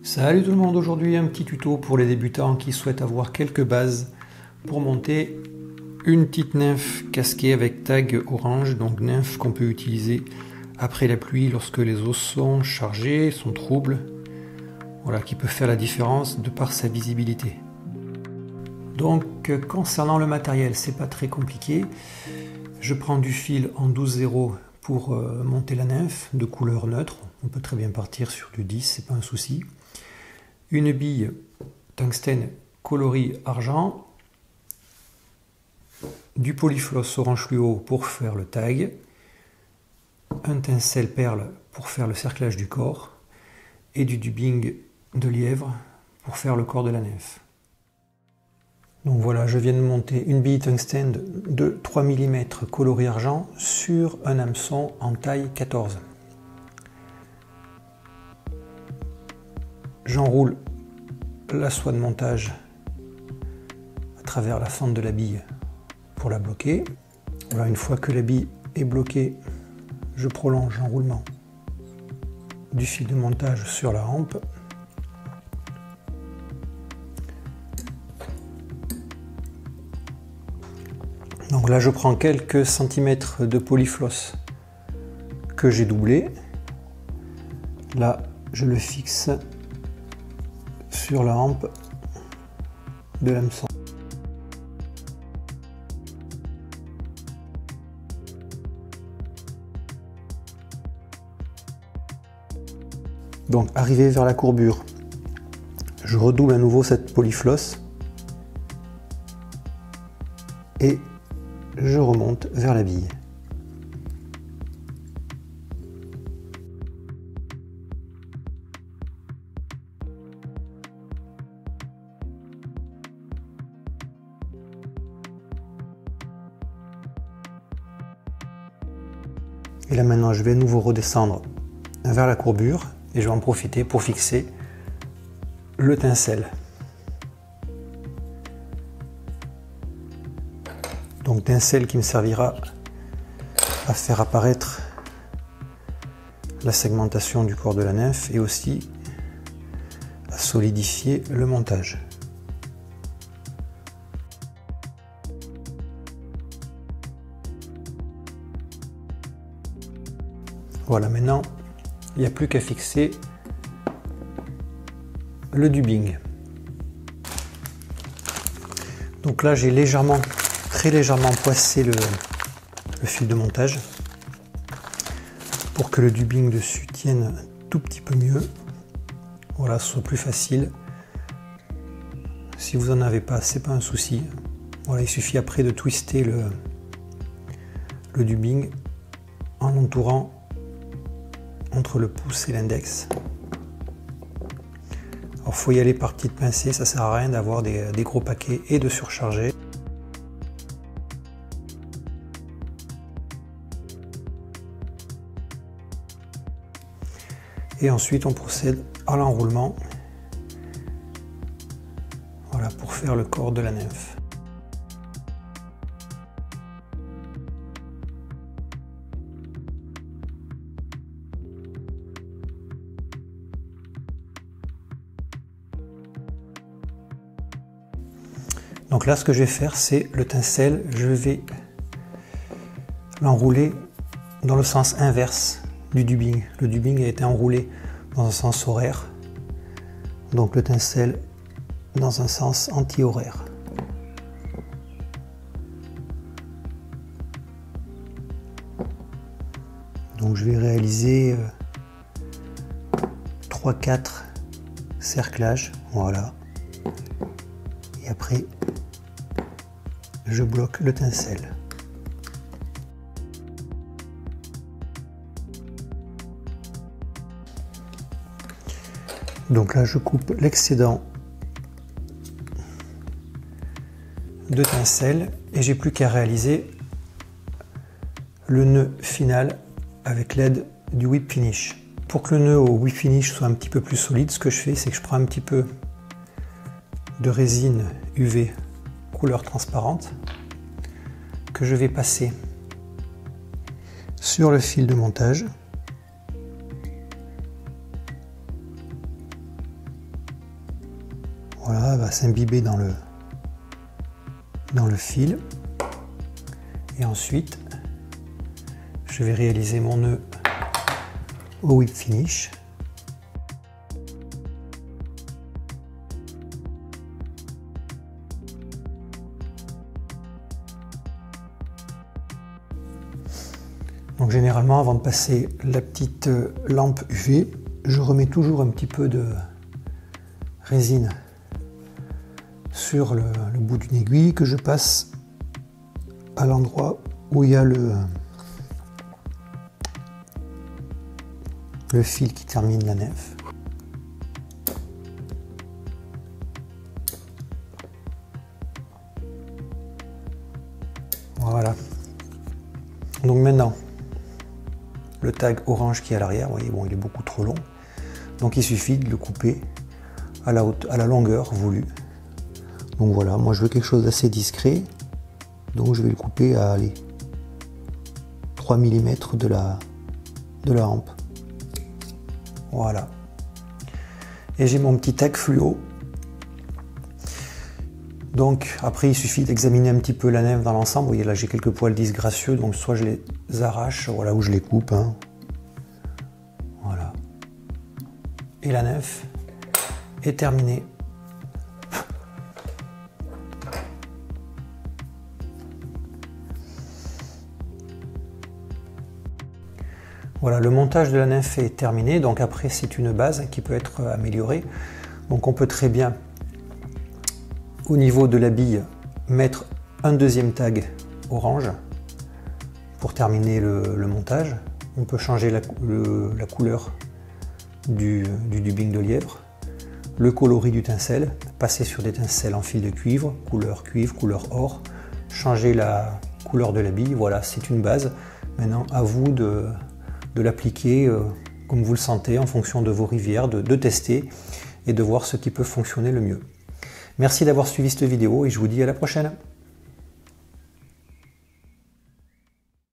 Salut tout le monde, aujourd'hui un petit tuto pour les débutants qui souhaitent avoir quelques bases pour monter une petite nymphe casquée avec tag orange, donc nymphe qu'on peut utiliser après la pluie lorsque les eaux sont chargées, sont troubles, voilà, qui peut faire la différence de par sa visibilité. Donc concernant le matériel, c'est pas très compliqué, je prends du fil en 12-0 pour monter la nymphe de couleur neutre, on peut très bien partir sur du 10, c'est pas un souci. Une bille tungstène coloris argent, du polyfloss orange fluo pour faire le tag, un tinsel perle pour faire le cerclage du corps et du dubbing de lièvre pour faire le corps de la nymphe. Donc voilà, je viens de monter une bille tungstène de 3 mm coloris argent sur un hameçon en taille 14. J'enroule la soie de montage à travers la fente de la bille pour la bloquer. Voilà, une fois que la bille est bloquée, je prolonge l'enroulement du fil de montage sur la hampe. Donc là, je prends quelques centimètres de polyfloss que j'ai doublé. Là, je le fixe sur la hampe de l'hameçon. Donc arrivé vers la courbure, je redouble à nouveau cette polyfloss et je remonte vers la bille. Et là maintenant je vais à nouveau redescendre vers la courbure et je vais en profiter pour fixer le tinsel. Donc tinsel qui me servira à faire apparaître la segmentation du corps de la nymphe et aussi à solidifier le montage. Voilà, maintenant il n'y a plus qu'à fixer le dubbing. Donc là j'ai très légèrement poissé le fil de montage pour que le dubbing dessus tienne un tout petit peu mieux. Voilà, ce soit plus facile. Si vous n'en avez pas, c'est pas un souci. Voilà, il suffit après de twister le dubbing en l'entourant entre le pouce et l'index. Alors faut y aller par petites pincées, ça sert à rien d'avoir des gros paquets et de surcharger. Et ensuite on procède à l'enroulement, voilà, pour faire le corps de la nymphe. Donc là, ce que je vais faire, c'est le tinsel, je vais l'enrouler dans le sens inverse du dubbing. Le dubbing a été enroulé dans un sens horaire, donc le tinsel dans un sens anti-horaire. Donc je vais réaliser 3-4 cerclages, voilà, et après je bloque le tinsel. Donc là je coupe l'excédent de tinsel et j'ai plus qu'à réaliser le nœud final avec l'aide du whip finish. Pour que le nœud au whip finish soit un petit peu plus solide, ce que je fais, c'est que je prends un petit peu de résine UV couleur transparente que je vais passer sur le fil de montage Voilà, elle va s'imbiber dans le fil. Et ensuite, je vais réaliser mon nœud au whip finish. Donc généralement, avant de passer la petite lampe UV, je remets toujours un petit peu de résine sur le bout d'une aiguille que je passe à l'endroit où il y a le fil qui termine la nef. Voilà. Donc maintenant, le tag orange qui est à l'arrière, vous voyez, bon, il est beaucoup trop long. Donc il suffit de le couper à la longueur voulue. Donc voilà, moi je veux quelque chose d'assez discret. Donc je vais le couper à 3 mm de la hampe. Voilà. Et j'ai mon petit tag fluo. Donc après il suffit d'examiner un petit peu la nef dans l'ensemble. Vous voyez là j'ai quelques poils disgracieux, donc soit je les arrache, voilà, ou je les coupe. Hein. Voilà. Et la nef est terminée. Voilà, le montage de la nef est terminé, donc après c'est une base qui peut être améliorée. Donc on peut très bien, au niveau de la bille, mettre un deuxième tag orange pour terminer le montage. On peut changer la couleur du dubbing de lièvre, le coloris du tinsel, passer sur des tinsels en fil de cuivre, couleur or, changer la couleur de la bille. Voilà, c'est une base. Maintenant, à vous de l'appliquer comme vous le sentez en fonction de vos rivières, de tester et de voir ce qui peut fonctionner le mieux. Merci d'avoir suivi cette vidéo et je vous dis à la prochaine.